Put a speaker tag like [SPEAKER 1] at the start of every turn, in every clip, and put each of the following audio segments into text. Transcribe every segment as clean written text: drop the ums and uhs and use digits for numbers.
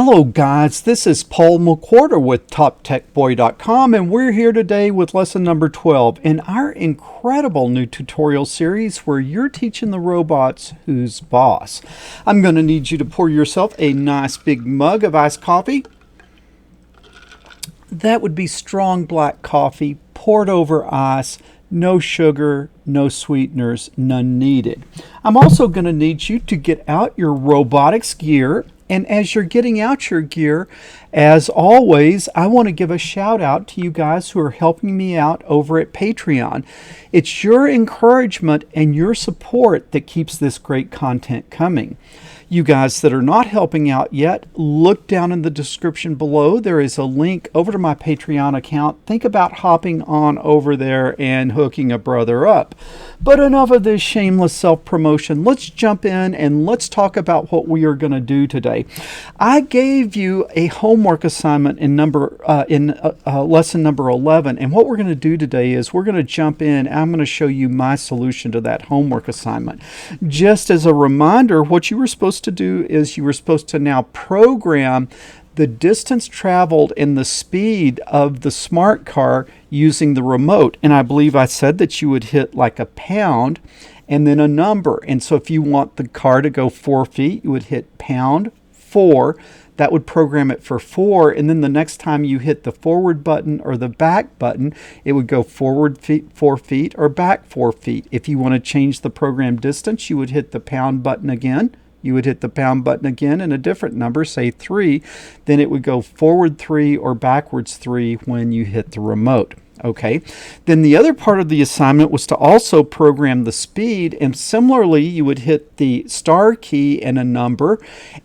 [SPEAKER 1] Hello guys, this is Paul McWhorter with TopTechBoy.com, and we're here today with lesson number 12 in our incredible new tutorial series where you're teaching the robots who's boss. I'm going to need you to pour yourself a nice big mug of iced coffee. That would be strong black coffee poured over ice. No sugar, no sweeteners, none needed. I'm also going to need you to get out your robotics gear. And as you're getting out your gear, as always, I want to give a shout out to you guys who are helping me out over at Patreon. It's your encouragement and your support that keeps this great content coming. You guys that are not helping out yet, look down in the description below. There is a link over to my Patreon account. Think about hopping on over there and hooking a brother up. But enough of this shameless self-promotion. Let's jump in and let's talk about what we are going to do today. I gave you a homework assignment in lesson number 11, and what we're going to do today is we're going to jump in. I'm going to show you my solution to that homework assignment. Just as a reminder, what you were supposed to do is you were supposed to now program the distance traveled and the speed of the smart car using the remote. And I believe I said that you would hit like a pound and then a number. And so if you want the car to go 4 feet, you would hit pound 4. That would program it for 4, and then the next time you hit the forward button or the back button, it would go forward 4 feet or back 4 feet. If you want to change the program distance, you would hit the pound button again. You would hit the pound button again and a different number, say 3. Then it would go forward 3 or backwards 3 when you hit the remote. Okay, then the other part of the assignment was to also program the speed, and similarly you would hit the star key and a number,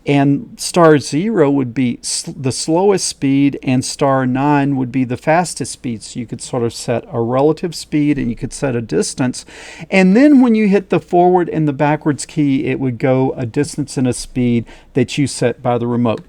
[SPEAKER 1] and star 0 would be the slowest speed and star 9 would be the fastest speed. So you could sort of set a relative speed and you could set a distance, and then when you hit the forward and the backwards key, it would go a distance and a speed that you set by the remote.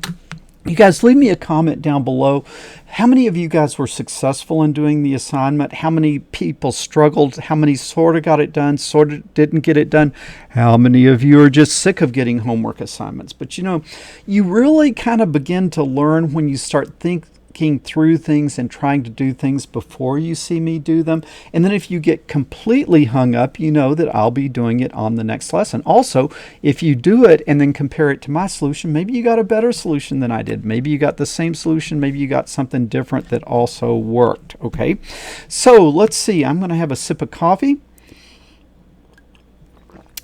[SPEAKER 1] You guys, leave me a comment down below. How many of you guys were successful in doing the assignment? How many people struggled? How many sort of got it done, sort of didn't get it done? How many of you are just sick of getting homework assignments? But you know, you really kind of begin to learn when you start thinking through things and trying to do things before you see me do them. And then if you get completely hung up, you know that I'll be doing it on the next lesson. Also, if you do it and then compare it to my solution, maybe you got a better solution than I did. Maybe you got the same solution. Maybe you got something different that also worked. Okay, so let's see. I'm going to have a sip of coffee.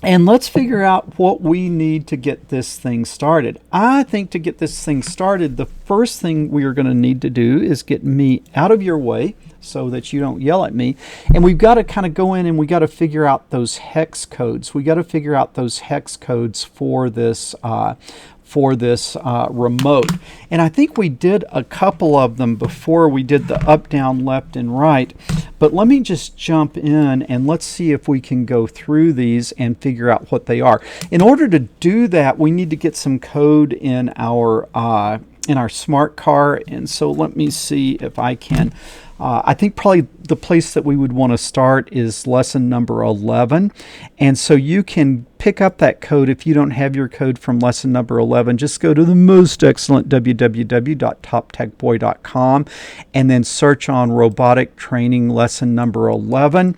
[SPEAKER 1] And let's figure out what we need to get this thing started. I think to get this thing started, the first thing we are going to need to do is get me out of your way so that you don't yell at me. And we've got to kind of go in and we got to figure out those hex codes. We got to figure out those hex codes for this remote. And I think we did a couple of them before we did the up, down, left, and right. But let me just jump in and let's see if we can go through these and figure out what they are. In order to do that, we need to get some code in our smart car. And so let me see if I can. I think probably the place that we would want to start is lesson number 11. And so you can pick up that code. If you don't have your code from lesson number 11, just go to the most excellent www.toptechboy.com and then search on robotic training lesson number 11.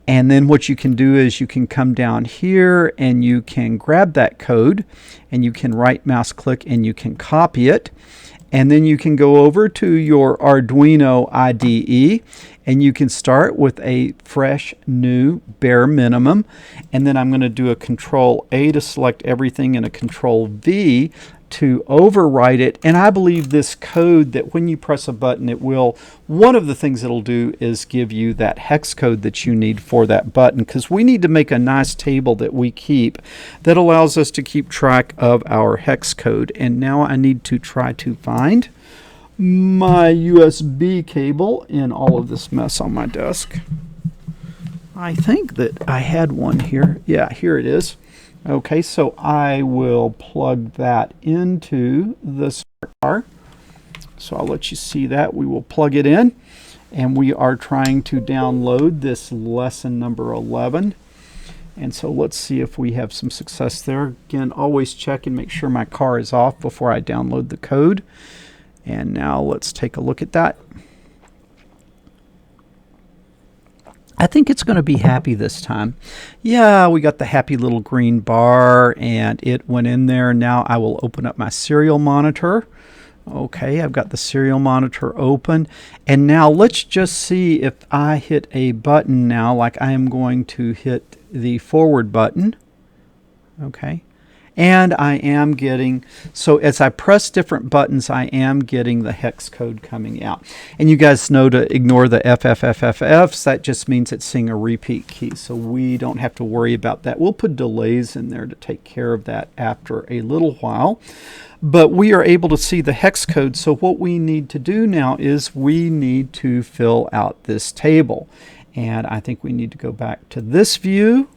[SPEAKER 1] And then what you can do is you can come down here and you can grab that code and you can right mouse click and you can copy it. And then you can go over to your Arduino IDE and you can start with a fresh new bare minimum. And then I'm going to do a Control A to select everything and a Control V to overwrite it. And I believe this code that when you press a button, it will, one of the things it'll do is give you that hex code that you need for that button, because we need to make a nice table that we keep that allows us to keep track of our hex code. And now I need to try to find my USB cable in all of this mess on my desk. I think that I had one here. Yeah, here it is. Okay, so I will plug that into the smart car. So I'll let you see that. We will plug it in, and we are trying to download this lesson number 11. And so let's see if we have some success there. Again, always check and make sure my car is off before I download the code. And now let's take a look at that. I think it's going to be happy this time. Yeah, we got the happy little green bar and it went in there. Now I will open up my serial monitor. Okay, I've got the serial monitor open. And now let's just see if I hit a button now, like I am going to hit the forward button. Okay. And I am getting, so as I press different buttons, I am getting the hex code coming out. And you guys know to ignore the FFFFFs. That just means it's seeing a repeat key. So we don't have to worry about that. We'll put delays in there to take care of that after a little while. But we are able to see the hex code. So what we need to do now is we need to fill out this table. And I think we need to go back to this view.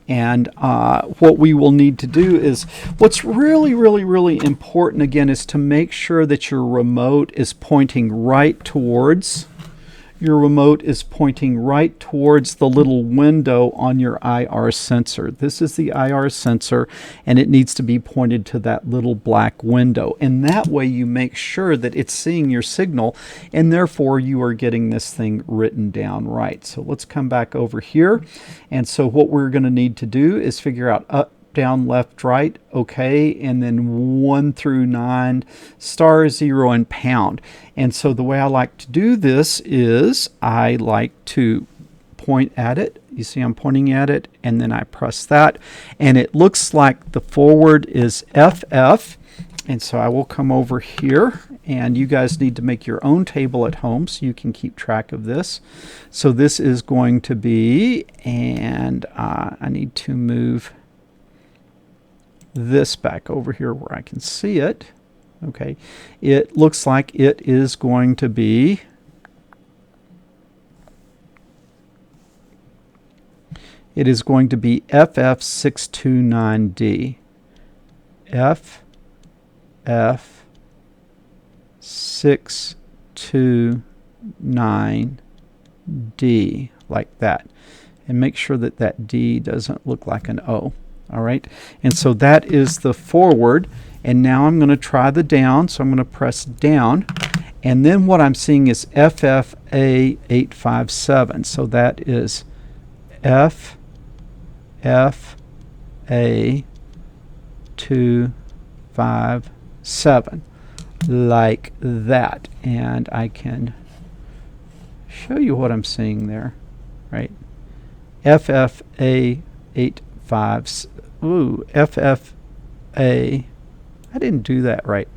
[SPEAKER 1] And what we will need to do is, what's really important again is to make sure that your remote is pointing right towards, the little window on your IR sensor. This is the IR sensor and it needs to be pointed to that little black window. And that way you make sure that it's seeing your signal and therefore you are getting this thing written down right. So let's come back over here. And so what we're going to need to do is figure out up, down, left, right, okay, and then 1 through 9, star, 0, and pound. And so the way I like to do this is I like to point at it. You see I'm pointing at it, and then I press that. And it looks like the forward is FF. And so I will come over here, and you guys need to make your own table at home so you can keep track of this. So this is going to be, and I need to move this back over here where I can see it. Okay, it looks like it is going to be FF629D. FF629D, like that. And make sure that that D doesn't look like an O. All right, and so that is the forward. And now I'm going to try the down. So I'm going to press down. And then what I'm seeing is FFA857. So that is FFA257. Like that. And I can show you what I'm seeing there. Right? FFA857. Ooh, FFA. I didn't do that right.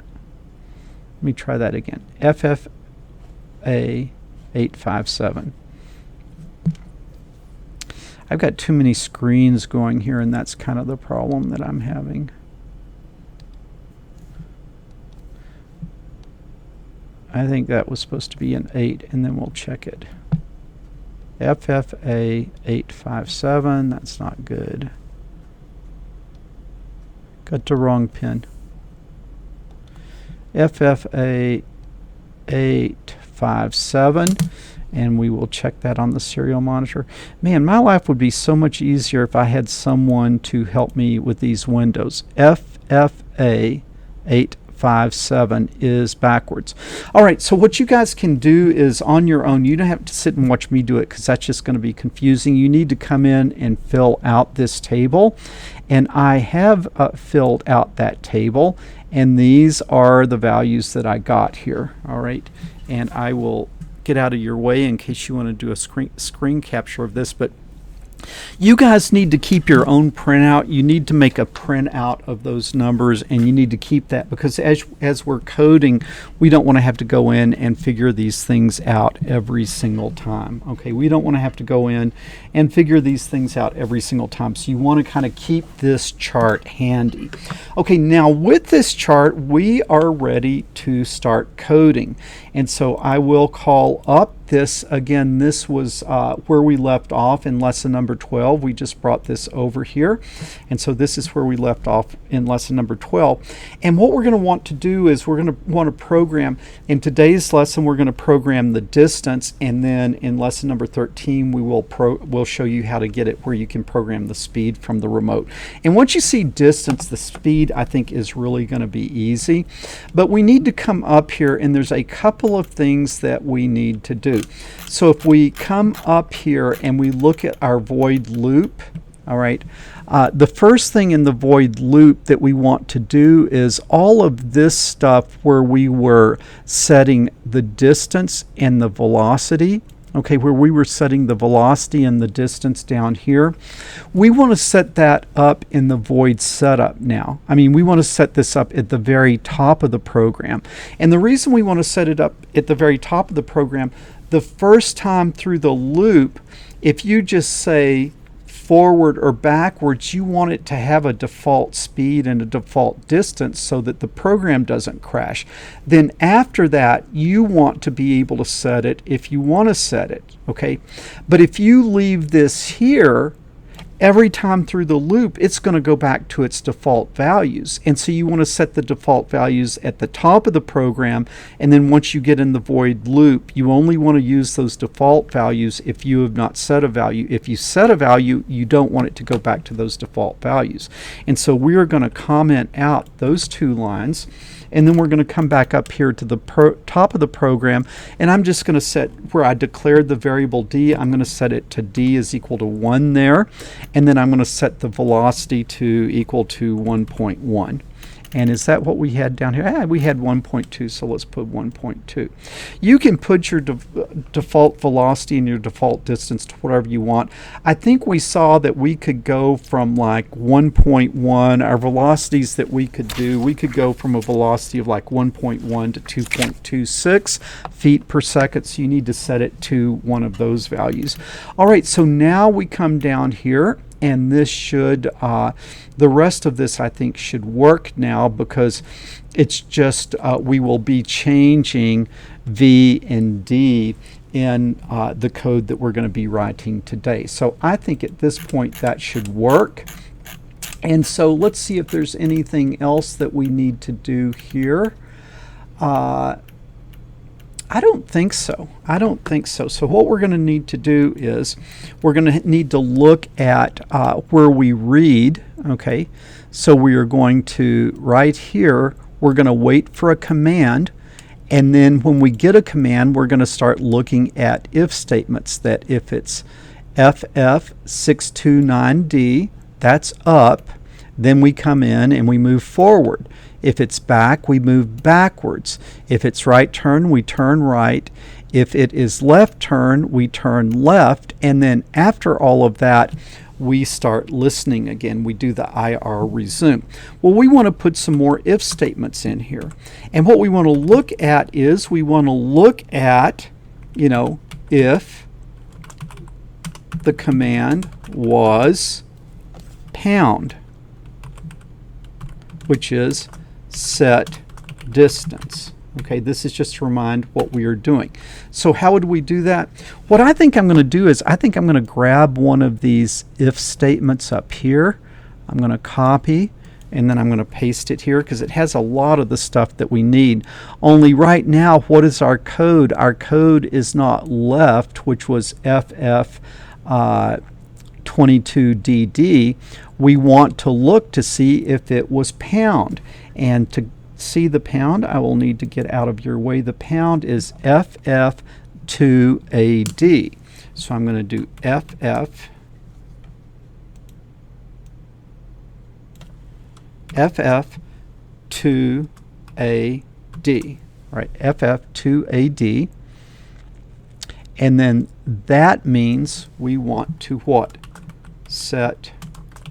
[SPEAKER 1] Let me try that again. FFA857. I've got too many screens going here, and that's kind of the problem that I'm having. I think that was supposed to be an 8, and then we'll check it. FFA857. That's not good. Got the wrong pin. FFA857, and we will check that on the serial monitor. Man, my life would be so much easier if I had someone to help me with these windows. FFA857 is backwards. All right, so what you guys can do is on your own. You don't have to sit and watch me do it because that's just going to be confusing. You need to come in and fill out this table. And I have filled out that table, and these are the values that I got here. All right, and I will get out of your way in case you want to do a screen capture of this, but you guys need to keep your own printout. You need to make a printout of those numbers, and you need to keep that because as we're coding, we don't want to have to go in and figure these things out every single time. Okay, we don't want to have to go in and figure these things out every single time. So you want to kind of keep this chart handy. Okay, now with this chart, we are ready to start coding. And so I will call up this, again, this was where we left off in lesson number 12. We just brought this over here. And so this is where we left off in lesson number 12. And what we're going to want to do is we're going to want to program, in today's lesson, we're going to program the distance. And then in lesson number 13, we'll show you how to get it where you can program the speed from the remote. And once you see distance, the speed, I think, is really going to be easy. But we need to come up here, and there's a couple of things that we need to do. So if we come up here and we look at our void loop, all right, the first thing in the void loop that we want to do is all of this stuff where we were setting the distance and the velocity, okay, where we were setting the velocity and the distance down here. We want to set that up in the void setup now. I mean, we want to set this up at the very top of the program. And the reason we want to set it up at the very top of the program, the first time through the loop, if you just say forward or backwards, you want it to have a default speed and a default distance so that the program doesn't crash. Then after that, you want to be able to set it if you want to set it, okay? But if you leave this here, every time through the loop, it's going to go back to its default values. And so you want to set the default values at the top of the program, and then once you get in the void loop, you only want to use those default values if you have not set a value. If you set a value, you don't want it to go back to those default values. And so we are going to comment out those two lines, and then we're going to come back up here to the top of the program, and I'm just going to set where I declared the variable d, I'm going to set it to d is equal to 1 there, and then I'm going to set the velocity to equal to 1.1. And is that what we had down here? We had 1.2, so let's put 1.2. You can put your default velocity and your default distance to whatever you want. I think we saw that we could go from like 1.1, our velocities that we could do, we could go from a velocity of like 1.1 to 2.26 feet per second, so you need to set it to one of those values. All right, so now we come down here, and this should, the rest of this I think should work now, because it's just, we will be changing V and D in the code that we're going to be writing today. So I think at this point that should work. And so let's see if there's anything else that we need to do here. I don't think so. I don't think so. So what we're going to need to do is we're going to need to look at where we read, okay? So we are going to, right here, we're going to wait for a command, and then when we get a command, we're going to start looking at if statements, that if it's FF629D, that's up, then we come in and we move forward. If it's back, we move backwards. If it's right turn, we turn right. If it is left turn, we turn left. And then after all of that, we start listening again. We do the IR resume. Well, we want to put some more if statements in here. And what we want to look at is we want to look at, you know, if the command was pound, which is set distance. Okay, this is just to remind what we are doing. So how would we do that? What I think I'm going to do is I think I'm going to grab one of these if statements up here. I'm going to copy, and then I'm going to paste it here because it has a lot of the stuff that we need. Only right now, what is our code? Our code is not left, which was FF22DD. We want to look to see if it was pound. And to see the pound, I will need to get out of your way. The pound is FF2AD. So I'm going to do FF2AD, right? FF2AD. And then that means we want to what? Set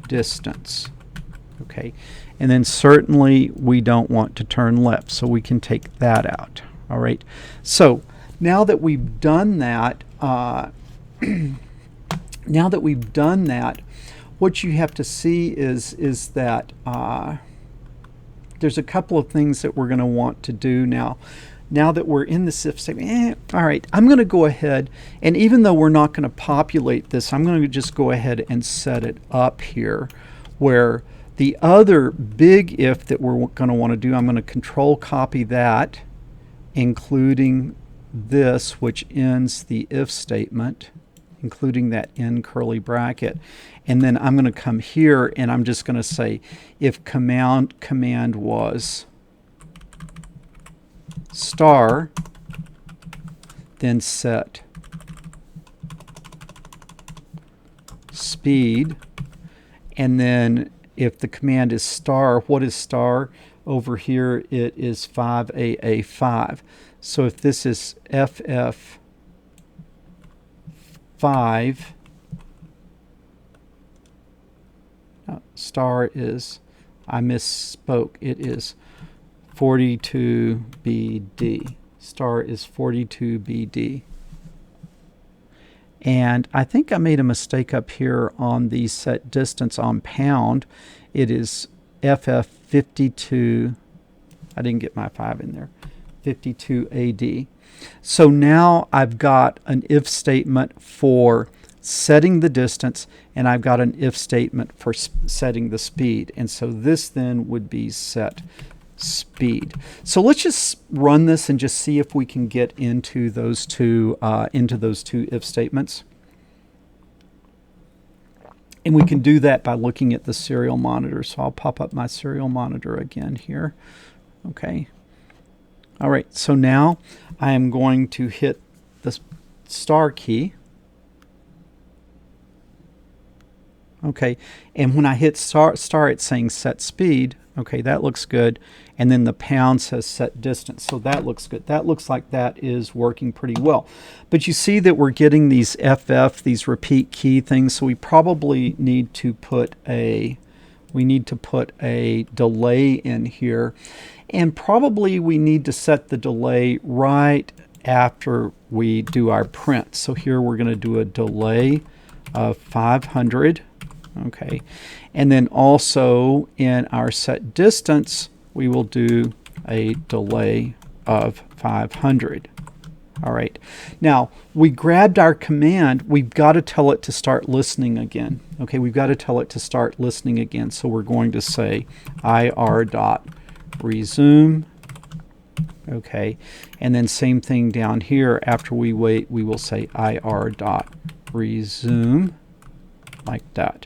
[SPEAKER 1] distance. Okay. And then certainly we don't want to turn left, so we can take that out. All right. So now that we've done that, what you have to see is that there's a couple of things that we're going to want to do now. now that we're in this if statement, all right, I'm going to go ahead, and even though we're not going to populate this, I'm going to just go ahead and set it up here where the other big if that we're going to want to do, I'm going to control copy that, including this, which ends the if statement, including that end curly bracket. And then I'm going to come here and I'm just going to say if command was star, then set speed. And then if the command is star, what is star? Over here it is 5AA5. So if this is FF5, star is, I misspoke, it is 42BD. Star is 42BD. And I think I made a mistake up here on the set distance on pound. It is FF52. I didn't get my 5 in there. 52 AD. So now I've got an if statement for setting the distance, and I've got an if statement for setting the speed. And so this then would be set speed. So let's just run this and just see if we can get into those two if statements. And we can do that by looking at the serial monitor. So I'll pop up my serial monitor again here. Okay. All right, so now I am going to hit the star key. Okay, and when I hit star, it's saying set speed. Okay, that looks good. And then the pound says set distance. So that looks good. That looks like that is working pretty well. But you see that we're getting these FF, these repeat key things. So we probably need to put a delay in here. And probably we need to set the delay right after we do our print. So here we're going to do a delay of 500. Okay, and then also in our set distance, we will do a delay of 500. All right, now we grabbed our command. We've got to tell it to start listening again. Okay, we've got to tell it to start listening again. So we're going to say ir.resume. Okay, and then same thing down here. After we wait, we will say ir.resume like that.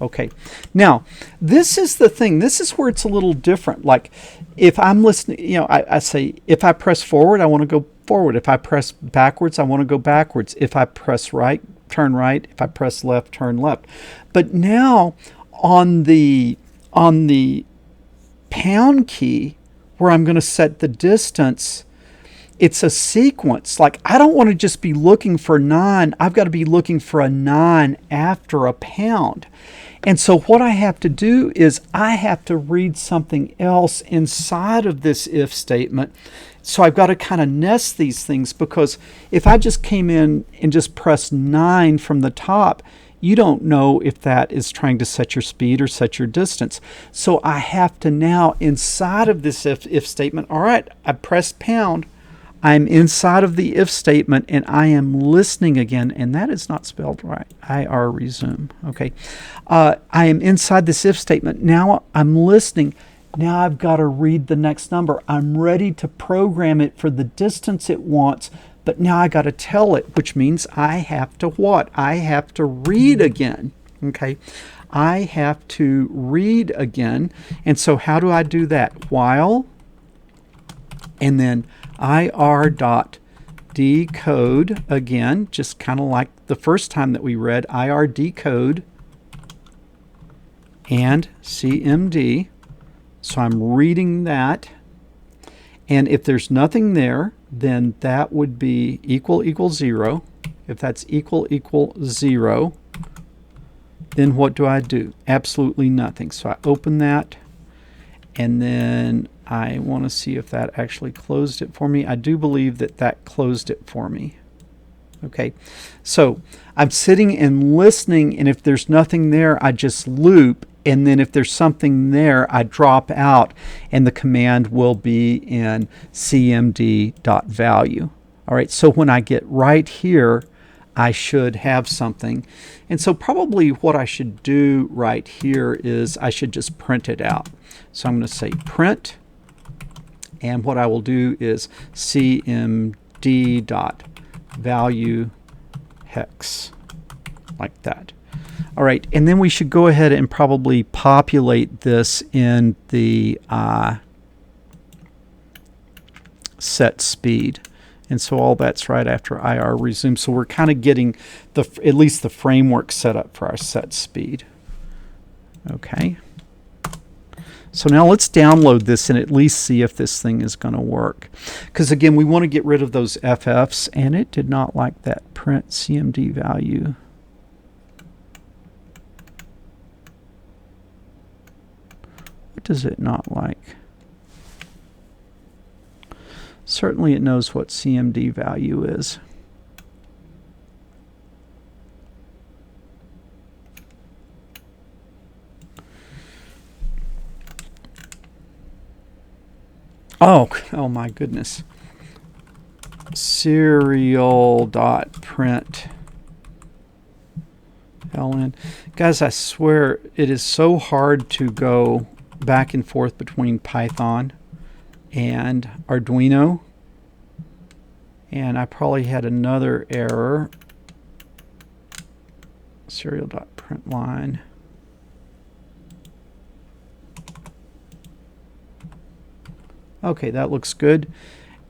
[SPEAKER 1] Okay, now this is the thing. This is where it's a little different. Like if I'm listening, you know, I say if I press forward, I want to go forward. If I press backwards, I want to go backwards. If I press right, turn right. If I press left, turn left. But now on the pound key, where I'm going to set the distance, it's a sequence. Like I don't want to just be looking for 9. I've got to be looking for a 9 after a pound. And so what I have to do is I have to read something else inside of this if statement. So I've got to kind of nest these things, because if I just came in and just pressed 9 from the top, you don't know if that is trying to set your speed or set your distance. So I have to now, inside of this if statement, all right, I pressed pound, I'm inside of the if statement, and I am listening again, and that is not spelled right. IR resume. Okay, I am inside this if statement. Now I'm listening. Now I've got to read the next number. I'm ready to program it for the distance it wants, but now I got to tell it, which means I have to what? I have to read again. Okay, I have to read again. And so how do I do that? While, and then ir.decode again, just kind of like the first time that we read, ir decode and cmd. So I'm reading that, and if there's nothing there, then that would be equal 0. If that's equal 0, then what do I do? Absolutely nothing. So I open that, and then I want to see if that actually closed it for me. I do believe that that closed it for me. Okay, so I'm sitting and listening, and if there's nothing there, I just loop, and then if there's something there, I drop out, and the command will be in cmd.value. All right, so when I get right here, I should have something. And so probably what I should do right here is I should just print it out. So I'm going to say print, and what I will do is cmd.value hex, like that. All right, and then we should go ahead and probably populate this in the set speed. And so all that's right after IR resume. So we're kind of getting at least the framework set up for our set speed. Okay. So now let's download this and at least see if this thing is going to work. Because again, we want to get rid of those FFs, and it did not like that print CMD value. What does it not like? Certainly it knows what CMD value is. Oh my goodness. Serial.print ln. Guys, I swear it is so hard to go back and forth between Python and Arduino. And I probably had another error. Serial.println. Okay, that looks good.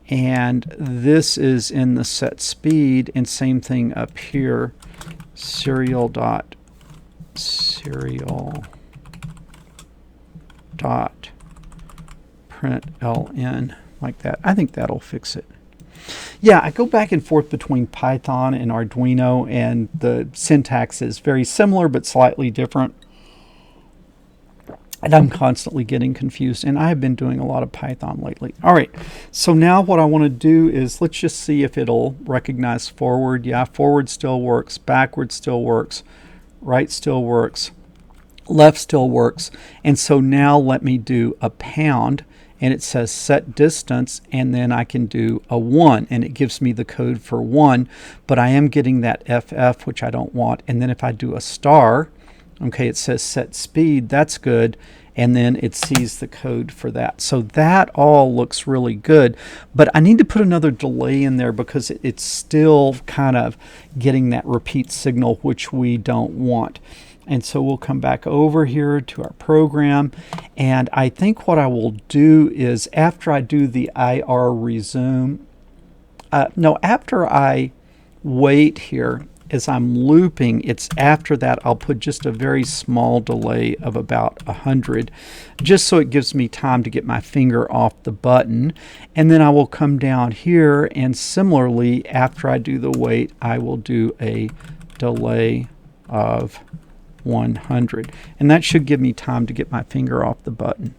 [SPEAKER 1] And this is in the set speed, and same thing up here. Serial.println, like that. I think that'll fix it. Yeah, I go back and forth between Python and Arduino, and the syntax is very similar but slightly different. And I'm constantly getting confused, and I've been doing a lot of Python lately. All right, so now what I want to do is let's just see if it'll recognize forward. Yeah, forward still works, backward still works, right still works, left still works. And so now let me do a pound, and it says set distance, and then I can do a 1, and it gives me the code for 1, but I am getting that FF, which I don't want. And then if I do a star, okay, it says set speed, that's good, and then it sees the code for that. So that all looks really good, but I need to put another delay in there because it's still kind of getting that repeat signal, which we don't want. And so we'll come back over here to our program, and I think what I will do is after I do the IR resume, after I wait here, as I'm looping, it's after that I'll put just a very small delay of about 100, just so it gives me time to get my finger off the button. And then I will come down here, and similarly, after I do the wait, I will do a delay of 100. And that should give me time to get my finger off the button.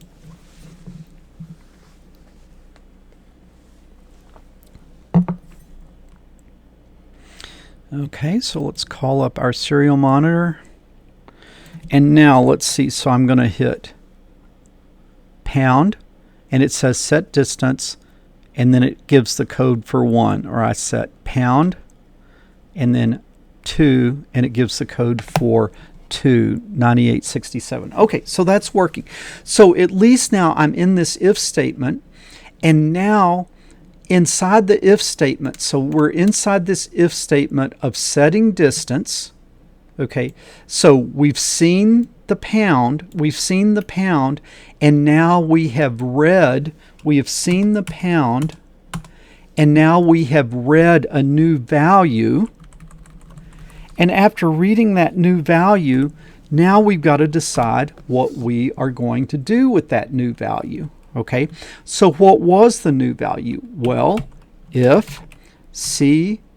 [SPEAKER 1] Okay, so let's call up our serial monitor. And now let's see, so I'm going to hit pound, and it says set distance, and then it gives the code for 1. Or I set pound, and then 2, and it gives the code for 9867. Okay, so that's working. So at least now I'm in this if statement, and now inside the if statement, so we're inside this if statement of setting distance. Okay, so we've seen the pound, and now we have seen the pound, and now we have read a new value. And after reading that new value, now we've got to decide what we are going to do with that new value. Okay, so what was the new value? Well, if cmd.value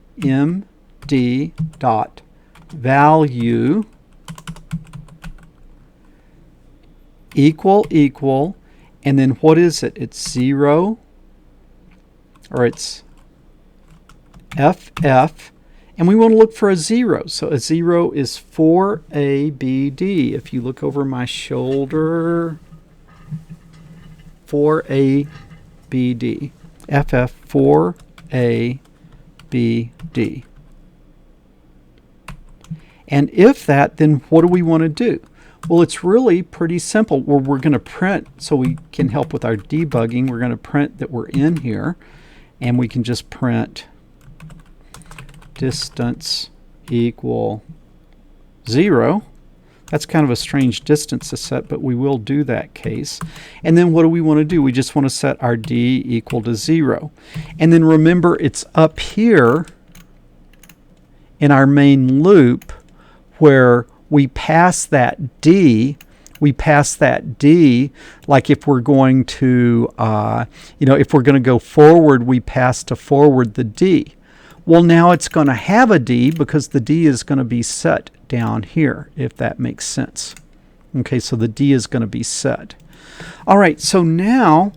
[SPEAKER 1] equal, and then what is it? It's 0, or it's FF, And we want to look for a 0. So a 0 is 4ABD. If you look over my shoulder, 4ABD. FF 4ABD. And if that, then what do we want to do? Well, it's really pretty simple. We're going to print, so we can help with our debugging. We're going to print that we're in here, and we can just print distance equal 0. That's kind of a strange distance to set, but we will do that case. And then what do we want to do? We just want to set our D equal to 0. And then remember, it's up here in our main loop where we pass that D. We pass that D, like if we're going to, if we're going to go forward, we pass to forward the D. Well, now it's going to have a D because the D is going to be set down here, if that makes sense. Okay, so the D is going to be set. All right, so now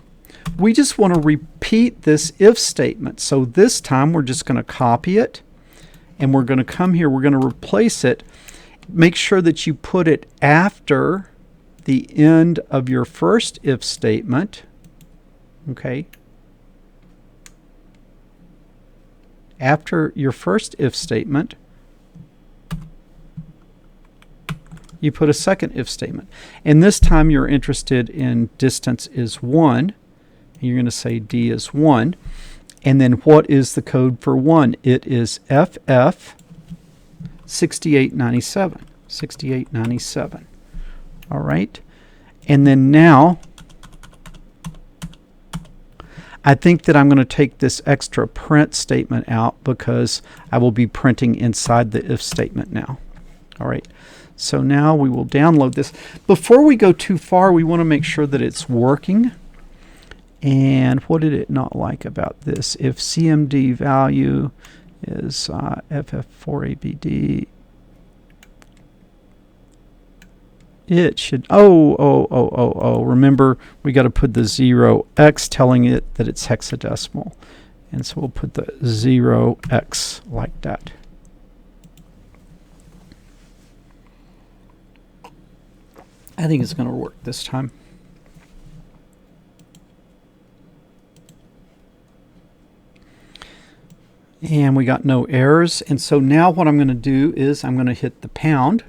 [SPEAKER 1] we just want to repeat this if statement. So this time we're just going to copy it, and we're going to come here, we're going to replace it. Make sure that you put it after the end of your first if statement. Okay. After your first if statement, you put a second if statement. And this time you're interested in distance is 1. You're going to say D is 1. And then what is the code for 1? It is FF 6897. 6897. All right. And then now I think that I'm going to take this extra print statement out because I will be printing inside the if statement now. All right. So now we will download this. Before we go too far, we want to make sure that it's working. And what did it not like about this? If CMD value is FF4ABD, it should, remember we got to put the 0x telling it that it's hexadecimal. And so we'll put the 0x like that. I think it's going to work this time. And we got no errors. And so now what I'm going to do is I'm going to hit the pound.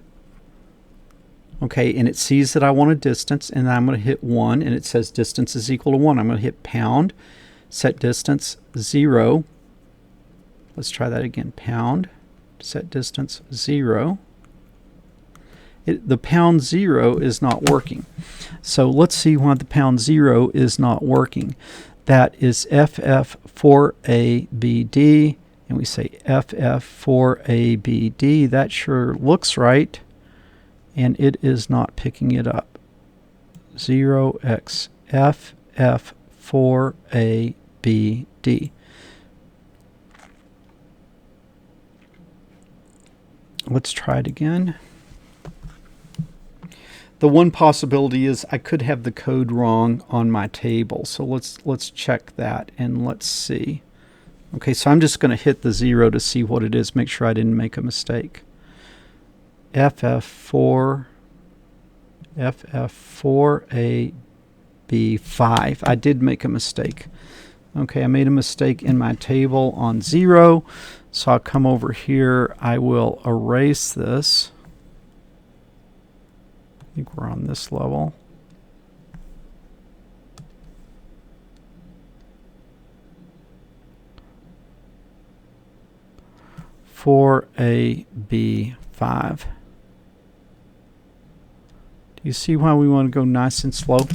[SPEAKER 1] Okay, and it sees that I want a distance, and I'm going to hit 1, and it says distance is equal to 1. I'm going to hit pound, set distance 0. Let's try that again. Pound, set distance 0. The pound 0 is not working. So let's see why the pound 0 is not working. That is FF4ABD, and we say FF4ABD. That sure looks right, and it is not picking it up. 0x FF4ABD. Let's try it again. The one possibility is I could have the code wrong on my table. So let's check that and let's see. Okay, so I'm just going to hit the 0 to see what it is, make sure I didn't make a mistake. FF4AB5. I did make a mistake. Okay, I made a mistake in my table on 0. So I'll come over here. I will erase this. I think we're on this level. For AB5. Do you see why we want to go nice and slow?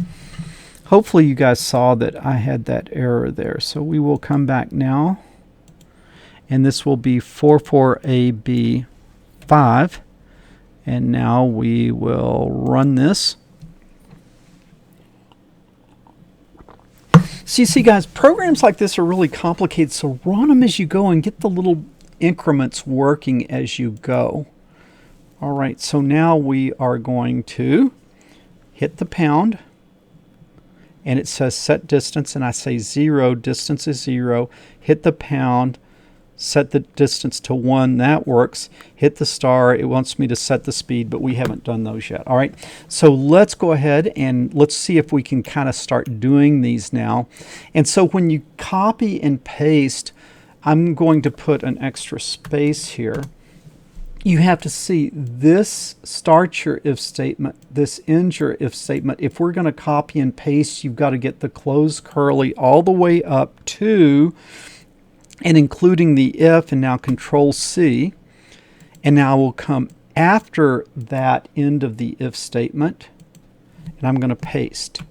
[SPEAKER 1] Hopefully you guys saw that I had that error there. So we will come back now. And this will be 44AB5. And now we will run this. So you see, guys, programs like this are really complicated, so run them as you go and get the little increments working as you go. All right, so now we are going to hit the pound, and it says set distance, and I say 0, distance is 0, hit the pound, set the distance to 1. That works. Hit the star. It wants me to set the speed, but we haven't done those yet. All right, so let's go ahead and let's see if we can kind of start doing these now. And so when you copy and paste, I'm going to put an extra space here. You have to see this starts your if statement, this ends your if statement. If we're going to copy and paste, you've got to get the closed curly all the way up to and including the if, and now Control C. And now we'll come after that end of the if statement, and I'm going to paste.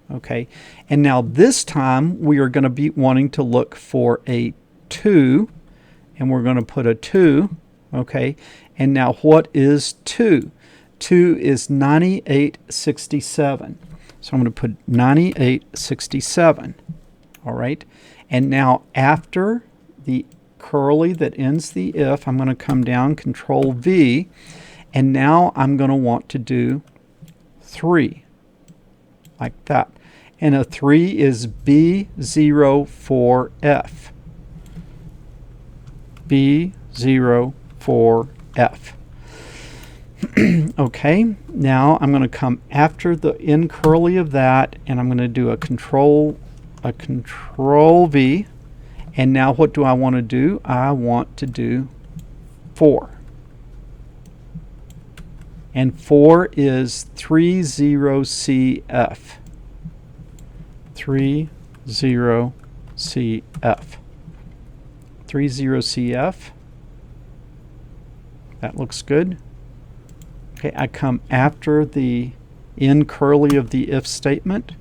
[SPEAKER 1] Okay, and now this time we are going to be wanting to look for a 2, and we're going to put a 2. Okay, and now what is 2? 2 is 9867. So I'm going to put 9867. All right, and now after the curly that ends the if, I'm going to come down, Control V, and now I'm going to want to do 3, like that. And a 3 is B04F. B04F. Okay, now I'm going to come after the end curly of that, and I'm going to do a Control V. And now what do I want to do? I want to do 4. And 4 is 30CF. 30CF. 30CF. That looks good. Okay, I come after the end curly of the if statement.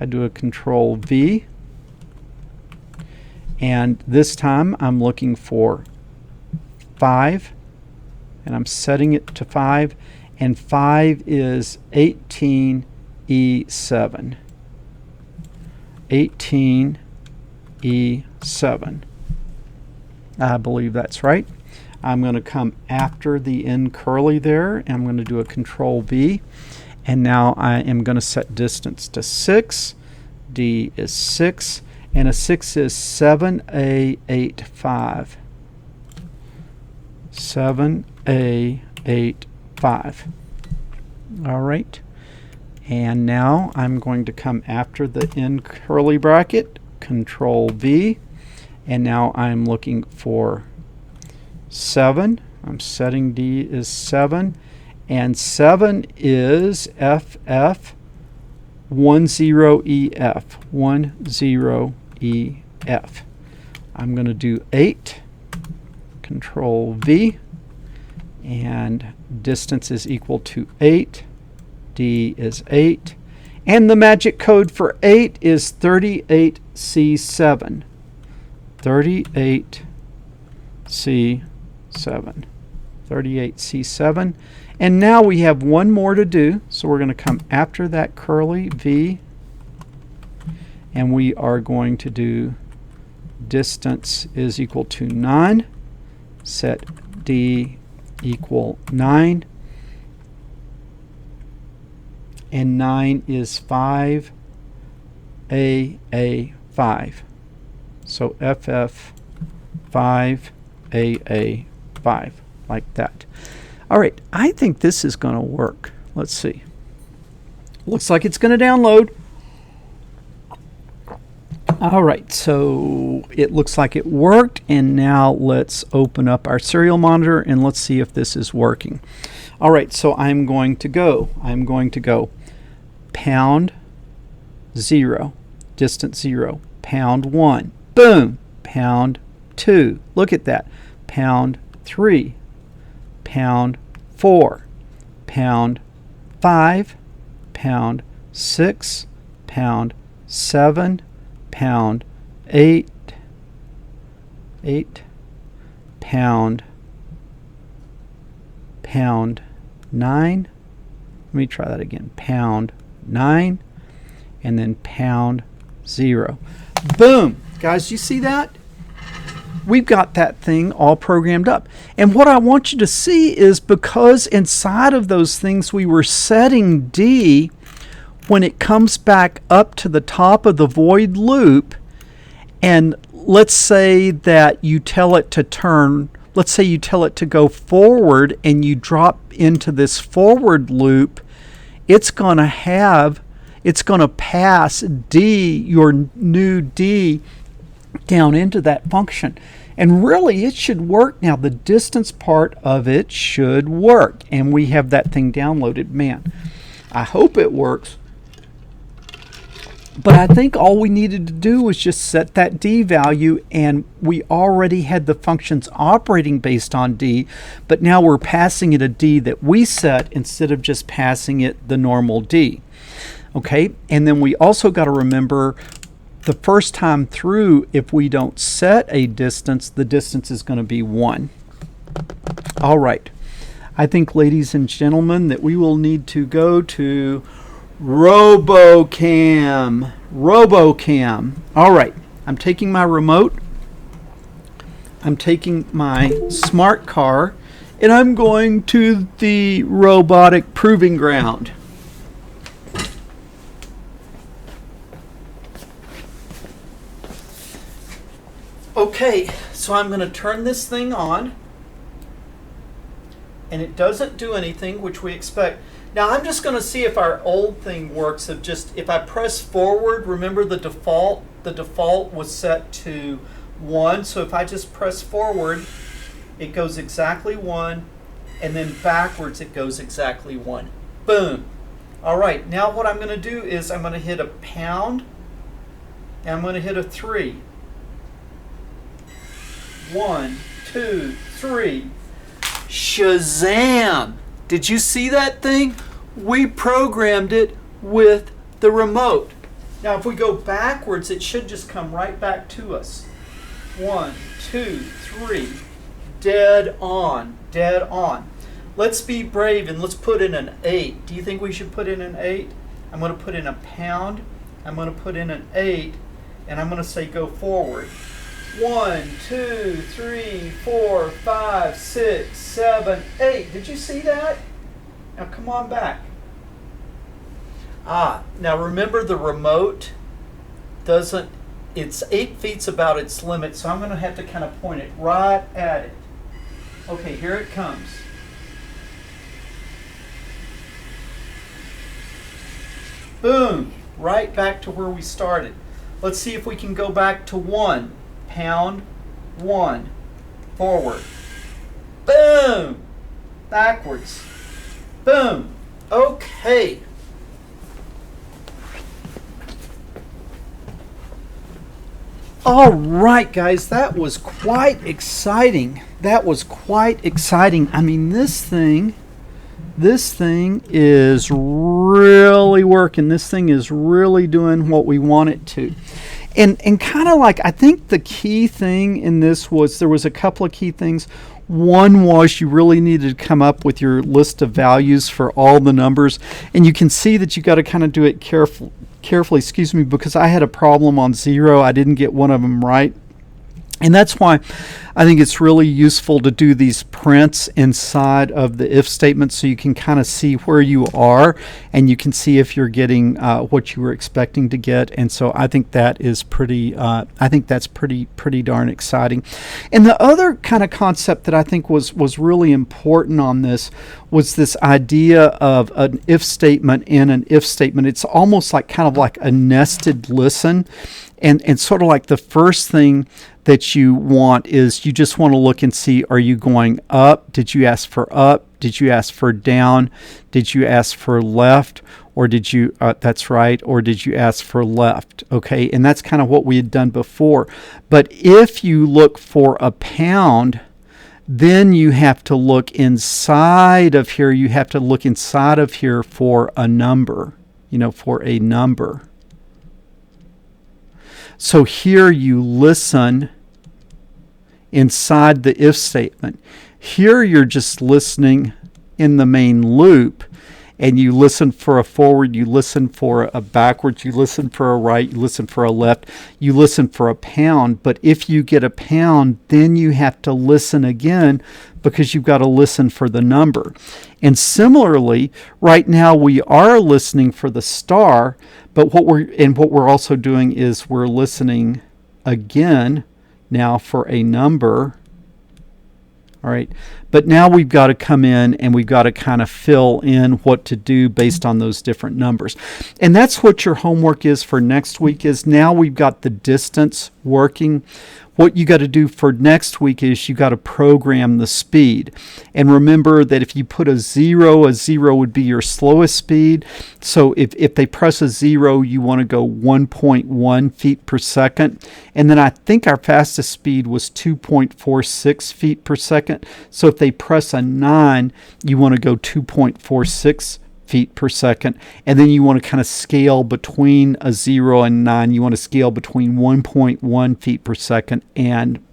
[SPEAKER 1] I do a Control V. And this time I'm looking for 5. And I'm setting it to 5. And 5 is 18E7. 18E7. I believe that's right. I'm going to come after the end curly there, and I'm going to do a Control V. And now I am going to set distance to 6. D is 6. And a 6 is 7A85. 7A85. All right. And now I'm going to come after the end curly bracket, Control V. And now I'm looking for 7. I'm setting D is 7. And 7 is FF 10EF. 10EF. I'm going to do 8. Control V. And distance is equal to 8. D is 8. And the magic code for 8 is 38C7. 38C7. 38C7. And now we have one more to do. So we're going to come after that curly V. And we are going to do distance is equal to 9. Set D equal 9. And 9 is 5AA5. So FF 5AA5, like that. All right, I think this is going to work. Let's see. Looks like it's going to download. All right, so it looks like it worked, and now let's open up our serial monitor and let's see if this is working. All right, so I'm going to go pound 0, distance 0, pound 1, boom, pound 2, look at that, pound 3, pound 4, pound 5, pound 6, pound 7, pound 8, pound 9. Let me try that again. Pound 9, and then pound 0. Boom! Guys, you see that? We've got that thing all programmed up. And what I want you to see is because inside of those things we were setting D, when it comes back up to the top of the void loop, And let's say that you tell it to turn, let's say you tell it to go forward and you drop into this forward loop, it's going to pass D, your new D, down into that function. And really, it should work. Now, the distance part of it should work. And we have that thing downloaded. Man, I hope it works. But I think all we needed to do was just set that D value, and we already had the functions operating based on D, but now we're passing it a D that we set instead of just passing it the normal D. Okay, and then we also got to remember the first time through, if we don't set a distance, the distance is going to be 1. All right, I think, ladies and gentlemen, that we will need to go to RoboCam. All right, I'm taking my remote, I'm taking my smart car, and I'm going to the robotic proving ground. Okay, so I'm going to turn this thing on, and it doesn't do anything, which we expect. Now I'm just going to see if our old thing works. If I press forward, remember the default was set to 1. So if I just press forward, it goes exactly 1, and then backwards it goes exactly 1. Boom. All right, now what I'm going to do is I'm going to hit a pound, and I'm going to hit a 3. 1, 2, 3. Shazam! Did you see that thing? We programmed it with the remote. Now if we go backwards, it should just come right back to us. 1, 2, 3. Dead on. Dead on. Let's be brave and let's put in an 8. Do you think we should put in an 8? I'm going to put in a pound. I'm going to put in an 8. And I'm going to say go forward. 1, 2, 3, 4, 5, 6, 7, 8. Did you see that? Now come on back. Now remember the remote doesn't, it's 8 feet's about its limit, so I'm going to have to kind of point it right at it. Okay, here it comes. Boom, right back to where we started. Let's see if we can go back to 1. Pound, 1, forward. Boom, backwards. Boom. Okay. All right, guys, that was quite exciting. That was quite exciting. I mean, this thing is really working. This thing is really doing what we want it to. And kind of like, I think the key thing in this was, there was a couple of key things. One was you really needed to come up with your list of values for all the numbers. And you can see that you got to kind of do it carefully, because I had a problem on 0. I didn't get one of them right. And that's why I think it's really useful to do these prints inside of the if statement, so you can kind of see where you are and you can see if you're getting what you were expecting to get. And so I think that is pretty pretty darn exciting. And the other kind of concept that I think was really important on this was this idea of an if statement in an if statement. It's almost like kind of like a nested listen. And sort of like the first thing that you want is you just want to look and see, are you going up? Did you ask for up? Did you ask for down? Did you ask for left? Or did you, that's right, or did you ask for left? Okay, and that's kind of what we had done before. But if you look for a pound, then you have to look inside of here. You have to look inside of here for a number, for a number. So here you listen inside the if statement. Here you're just listening in the main loop, and you listen for a forward, you listen for a backwards, you listen for a right, you listen for a left, you listen for a pound. But if you get a pound, then you have to listen again, because you've got to listen for the number. And similarly, right now we are listening for the star, but what we're also doing is we're listening again now for a number. All right, but now we've got to come in and we've got to kind of fill in what to do based on those different numbers. And that's what your homework is for next week. Is now we've got the distance working. What you got to do for next week is you got to program the speed. And remember that if you put a zero would be your slowest speed. So if they press a 0, you want to go 1.1 feet per second. And then I think our fastest speed was 2.46 feet per second. So if they press a 9, you want to go 2.46 feet per second, and then you want to kind of scale between a 0 and 9. You want to scale between 1.1 feet per second and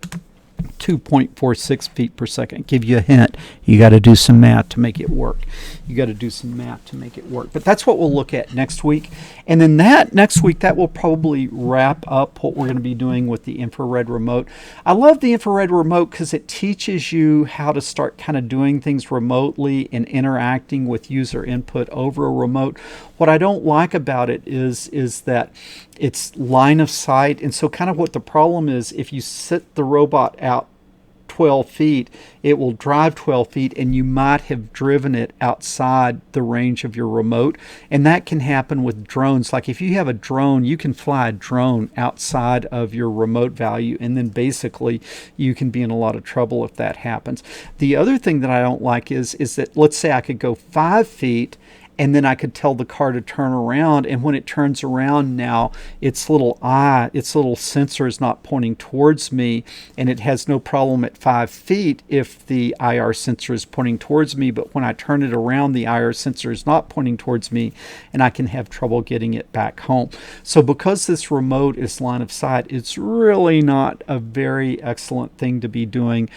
[SPEAKER 1] 2.46 feet per second. Give you a hint. You got to do some math to make it work. But that's what we'll look at next week. And then next week, that will probably wrap up what we're going to be doing with the infrared remote. I love the infrared remote because it teaches you how to start kind of doing things remotely and interacting with user input over a remote. What I don't like about it is that it's line of sight. And so kind of what the problem is, if you sit the robot out 12 feet, it will drive 12 feet and you might have driven it outside the range of your remote. And that can happen with drones. Like if you have a drone, you can fly a drone outside of your remote value, and then basically you can be in a lot of trouble if that happens. The other thing that I don't like is that, let's say I could go 5 feet and then I could tell the car to turn around, and when it turns around now, its little sensor is not pointing towards me, and it has no problem at 5 feet if the IR sensor is pointing towards me, but when I turn it around, the IR sensor is not pointing towards me, and I can have trouble getting it back home. So because this remote is line of sight, it's really not a very excellent thing to be doing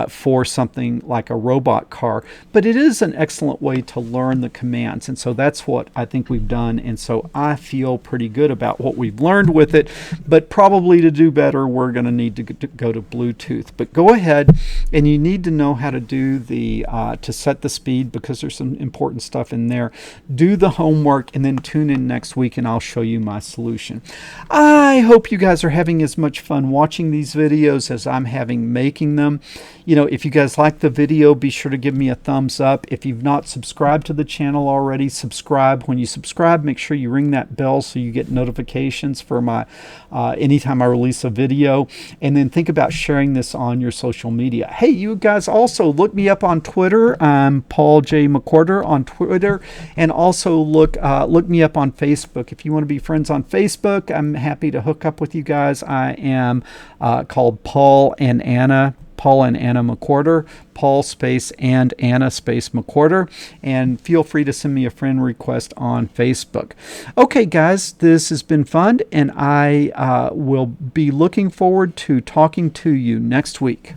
[SPEAKER 1] for something like a robot car, but it is an excellent way to learn the commands. And so that's what I think we've done. And so I feel pretty good about what we've learned with it. But probably to do better, we're going to need to go to Bluetooth. But go ahead, and you need to know how to do to set the speed, because there's some important stuff in there. Do the homework and then tune in next week and I'll show you my solution. I hope you guys are having as much fun watching these videos as I'm having making them. You know, if you guys like the video, be sure to give me a thumbs up. If you've not subscribed to the channel already, subscribe. When you subscribe, make sure you ring that bell so you get notifications for my anytime I release a video. And then think about sharing this on your social media. Hey, you guys also look me up on Twitter. I'm Paul J. McWhorter on Twitter, and also look me up on Facebook. If you want to be friends on Facebook, I'm happy to hook up with you guys. I am called Paul and Anna McWhorter, Paul space and Anna space McWhorter, and feel free to send me a friend request on Facebook. Okay, guys, this has been fun, and I will be looking forward to talking to you next week.